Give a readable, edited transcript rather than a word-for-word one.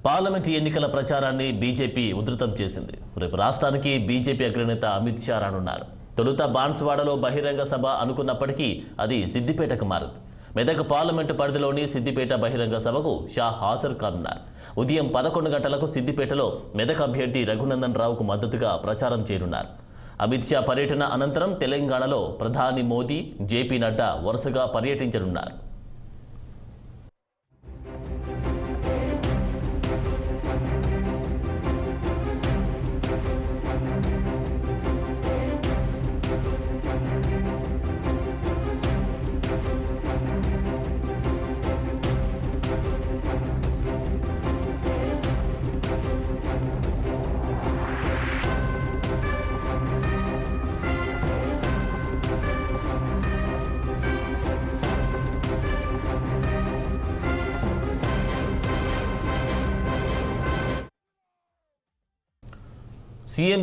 Parliament ఎన్నికల ప్రచారాన్ని BJP ఉధృతం చేసింది. రేపు రాష్ట్రానికి బీజేపీ అగ్రనేత అమిత్ షా రానున్నారు. తొలుత బాన్స్వాడలో బహిరంగ సభ అనుకున్నప్పటికీ అది సిద్దిపేటకు మారింది. మెదక్ పార్లమెంటు పరిధిలోని సిద్దిపేట బహిరంగ సభకు షా హాజరు కానున్నారు. ఉదయం 11 గంటలకు సిద్దిపేటలో మెదక్ అభ్యర్థి రఘునందన్ రావుకు మద్దతుగా ప్రచారం చేయనున్నారు. అమిత్ షా పర్యటన అనంతరం తెలంగాణలో ప్రధాని మోదీ, జేపీ నడ్డా వరుసగా పర్యటించనున్నారు. సీఎం